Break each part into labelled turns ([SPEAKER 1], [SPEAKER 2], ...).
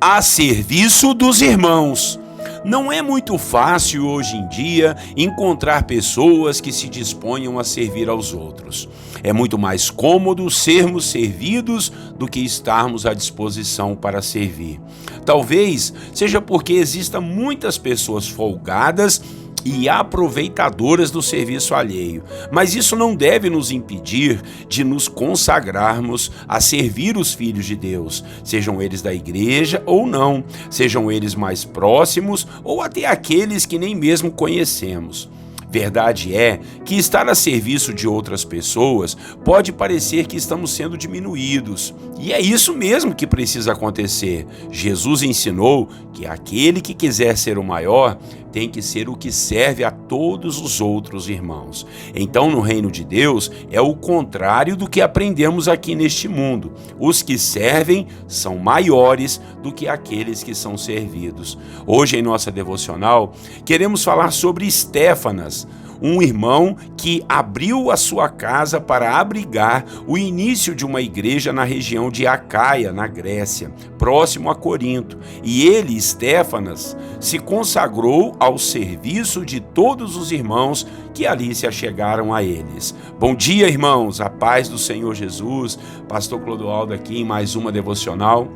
[SPEAKER 1] a serviço dos irmãos. Não é muito fácil hoje em dia encontrar pessoas que se disponham a servir aos outros. É muito mais cômodo sermos servidos do que estarmos à disposição para servir. Talvez seja porque existam muitas pessoas folgadas e aproveitadoras do serviço alheio, mas isso não deve nos impedir de nos consagrarmos a servir os filhos de Deus, sejam eles da igreja ou não, sejam eles mais próximos ou até aqueles que nem mesmo conhecemos. Verdade é que estar a serviço de outras pessoas pode parecer que estamos sendo diminuídos. E é isso mesmo que precisa acontecer. Jesus ensinou que aquele que quiser ser o maior tem que ser o que serve a todos os outros irmãos. Então, no reino de Deus, é o contrário do que aprendemos aqui neste mundo. Os que servem são maiores do que aqueles que são servidos. Hoje, em nossa devocional, queremos falar sobre Estéfanas, um irmão que abriu a sua casa para abrigar o início de uma igreja na região de Acaia, na Grécia, próximo a Corinto. E ele, Estéfanas, se consagrou ao serviço de todos os irmãos que ali se achegaram a eles. Bom dia, irmãos, a paz do Senhor Jesus. Pastor Clodoaldo aqui em mais uma devocional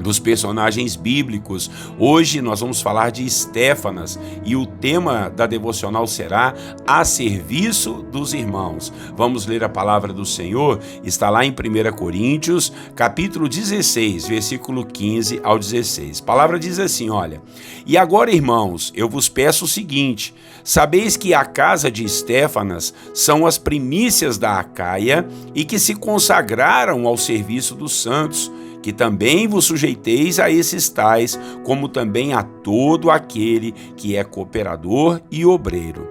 [SPEAKER 1] dos personagens bíblicos. Hoje nós vamos falar de Estéfanas e o tema da devocional será a serviço dos irmãos. Vamos ler a palavra do Senhor, está lá em 1 Coríntios, capítulo 16, versículo 15 ao 16. A palavra diz assim, olha: "E agora, irmãos, eu vos peço o seguinte: sabeis que a casa de Estéfanas são as primícias da Acaia e que se consagraram ao serviço dos santos, que também vos sujeiteis a esses tais, como também a todo aquele que é cooperador e obreiro."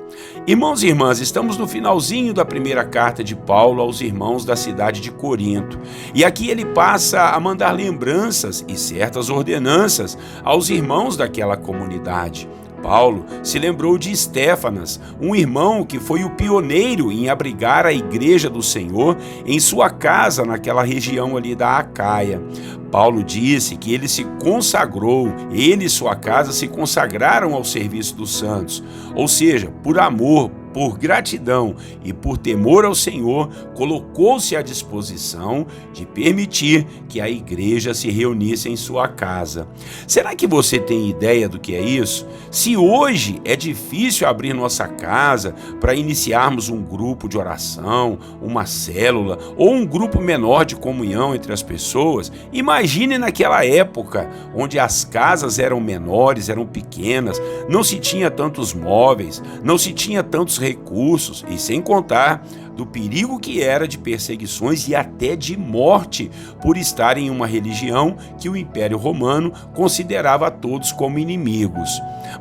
[SPEAKER 1] Irmãos e irmãs, estamos no finalzinho da primeira carta de Paulo aos irmãos da cidade de Corinto. E aqui ele passa a mandar lembranças e certas ordenanças aos irmãos daquela comunidade. Paulo se lembrou de Estéfanas, um irmão que foi o pioneiro em abrigar a igreja do Senhor em sua casa naquela região ali da Acaia. Paulo disse que ele se consagrou, ele e sua casa se consagraram ao serviço dos santos, ou seja, por amor, por gratidão e por temor ao Senhor, colocou-se à disposição de permitir que a igreja se reunisse em sua casa. Será que você tem ideia do que é isso? Se hoje é difícil abrir nossa casa para iniciarmos um grupo de oração, uma célula ou um grupo menor de comunhão entre as pessoas, imagine naquela época onde as casas eram menores, eram pequenas, não se tinha tantos móveis, não se tinha tantos recursos, e sem contar do perigo que era de perseguições e até de morte por estar em uma religião que o Império Romano considerava a todos como inimigos.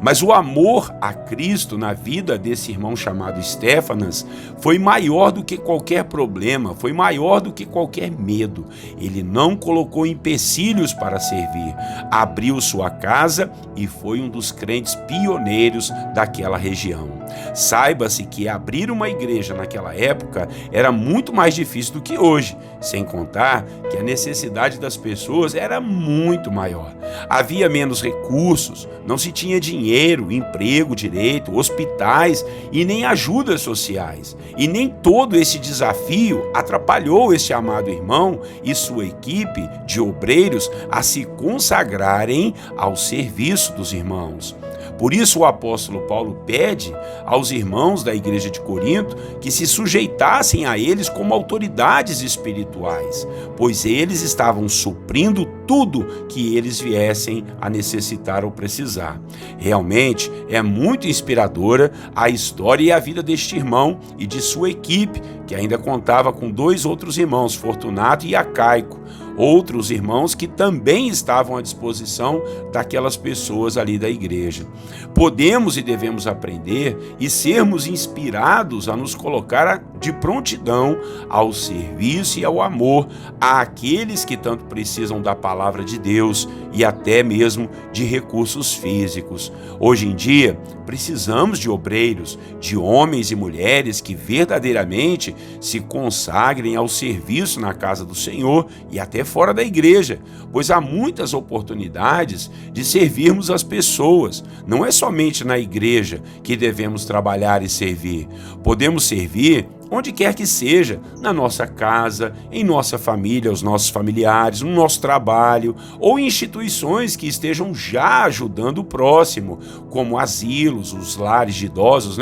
[SPEAKER 1] Mas o amor a Cristo na vida desse irmão chamado Estéfanas foi maior do que qualquer problema, foi maior do que qualquer medo. Ele não colocou empecilhos para servir, abriu sua casa e foi um dos crentes pioneiros daquela região. Saiba-se que abrir uma igreja naquela época era muito mais difícil do que hoje, sem contar que a necessidade das pessoas era muito maior. Havia menos recursos, não se tinha dinheiro, emprego direito, hospitais e nem ajudas sociais. E nem todo esse desafio atrapalhou esse amado irmão e sua equipe de obreiros a se consagrarem ao serviço dos irmãos. Por isso o apóstolo Paulo pede aos irmãos da igreja de Corinto que se sujeitassem a eles como autoridades espirituais, pois eles estavam suprindo tudo que eles viessem a necessitar ou precisar. Realmente é muito inspiradora a história e a vida deste irmão e de sua equipe, que ainda contava com 2 outros irmãos, Fortunato e Acaico, outros irmãos que também estavam à disposição daquelas pessoas ali da igreja. Podemos e devemos aprender e sermos inspirados a nos colocar de prontidão ao serviço e ao amor àqueles que tanto precisam da palavra de Deus e até mesmo de recursos físicos. Hoje em dia, precisamos de obreiros, de homens e mulheres que verdadeiramente se consagrem ao serviço na casa do Senhor e até fora da igreja, pois há muitas oportunidades de servirmos as pessoas. Não é somente na igreja que devemos trabalhar e servir. Podemos servir onde quer que seja, na nossa casa, em nossa família, os nossos familiares, no nosso trabalho, ou em instituições que estejam já ajudando o próximo, como asilos, os lares de idosos,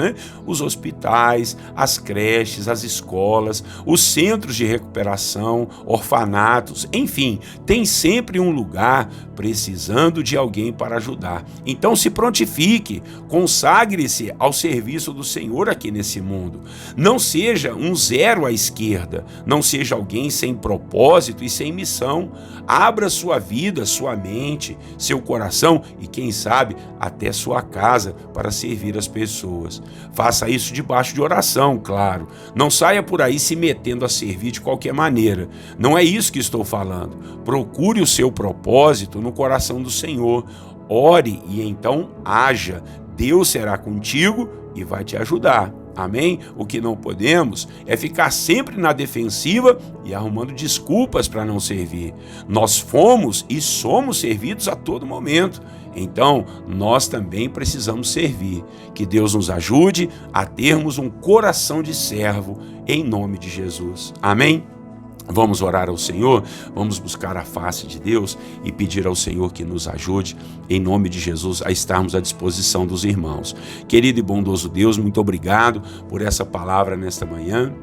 [SPEAKER 1] os hospitais, as creches, as escolas, os centros de recuperação, orfanatos, enfim, tem sempre um lugar precisando de alguém para ajudar. Então se prontifique, consagre-se ao serviço do Senhor aqui nesse mundo. Não seja um zero à esquerda, não seja alguém sem propósito e sem missão. Abra sua vida, sua mente, seu coração e, quem sabe, até sua casa para servir as pessoas. Faça isso debaixo de oração, claro. Não saia por aí se metendo a servir de qualquer maneira. Não é isso que estou falando. Procure o seu propósito no coração do Senhor. Ore e então haja. Deus será contigo e vai te ajudar. Amém? O que não podemos é ficar sempre na defensiva e arrumando desculpas para não servir. Nós fomos e somos servidos a todo momento. Então, nós também precisamos servir. Que Deus nos ajude a termos um coração de servo em nome de Jesus. Amém? Vamos orar ao Senhor, vamos buscar a face de Deus e pedir ao Senhor que nos ajude, em nome de Jesus, a estarmos à disposição dos irmãos. Querido e bondoso Deus, muito obrigado por essa palavra nesta manhã,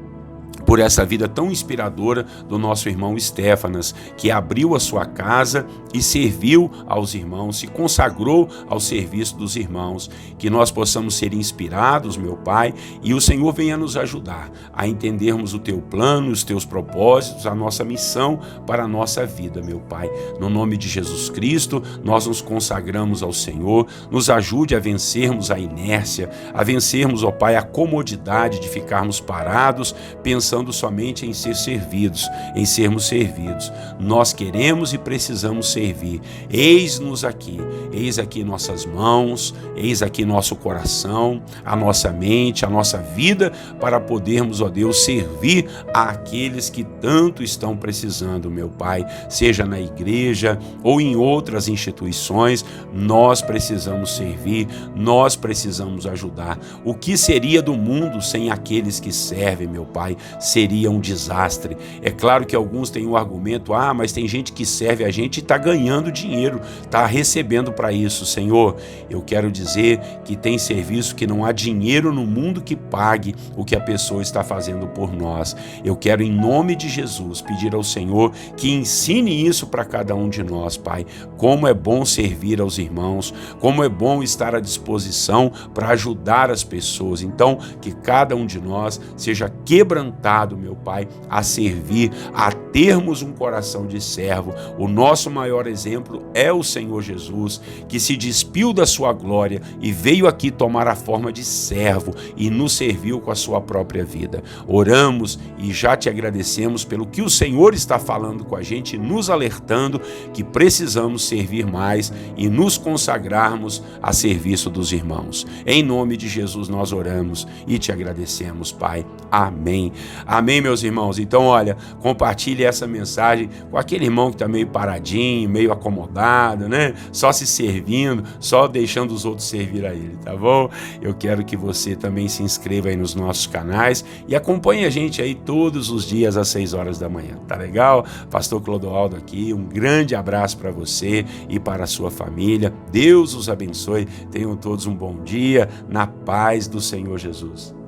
[SPEAKER 1] por essa vida tão inspiradora do nosso irmão Estéfanas, que abriu a sua casa e serviu aos irmãos, se consagrou ao serviço dos irmãos. Que nós possamos ser inspirados, meu Pai, e o Senhor venha nos ajudar a entendermos o Teu plano, os Teus propósitos, a nossa missão para a nossa vida, meu Pai. No nome de Jesus Cristo, nós nos consagramos ao Senhor. Nos ajude a vencermos a inércia, a vencermos, ó Pai, a comodidade de ficarmos parados, pensando somente em ser servidos, em sermos servidos. Nós queremos e precisamos servir. Eis-nos aqui, eis aqui nossas mãos, eis aqui nosso coração, a nossa mente, a nossa vida, para podermos, ó Deus, servir àqueles que tanto estão precisando, meu Pai, seja na igreja ou em outras instituições. Nós precisamos servir, nós precisamos ajudar. O que seria do mundo sem aqueles que servem, meu Pai? Seria um desastre. É claro que alguns têm o argumento, mas tem gente que serve a gente e está ganhando dinheiro, está recebendo para isso. Senhor, eu quero dizer que tem serviço que não há dinheiro no mundo que pague o que a pessoa está fazendo por nós. Eu quero, em nome de Jesus, pedir ao Senhor que ensine isso para cada um de nós, Pai. Como é bom servir aos irmãos, como é bom estar à disposição para ajudar as pessoas. Então, que cada um de nós seja quebrantado, meu Pai, a servir, a termos um coração de servo. O nosso maior exemplo é o Senhor Jesus, que se despiu da sua glória e veio aqui tomar a forma de servo e nos serviu com a sua própria vida. Oramos e já te agradecemos pelo que o Senhor está falando com a gente, nos alertando que precisamos servir mais e nos consagrarmos a serviço dos irmãos. Em nome de Jesus nós oramos e te agradecemos, Pai. Amém. Amém, meus irmãos? Então, olha, compartilhe essa mensagem com aquele irmão que está meio paradinho, meio acomodado, Só se servindo, só deixando os outros servir a ele, tá bom? Eu quero que você também se inscreva aí nos nossos canais e acompanhe a gente aí todos os dias às 6 horas da manhã, tá legal? Pastor Clodoaldo aqui, um grande abraço para você e para a sua família. Deus os abençoe. Tenham todos um bom dia, na paz do Senhor Jesus.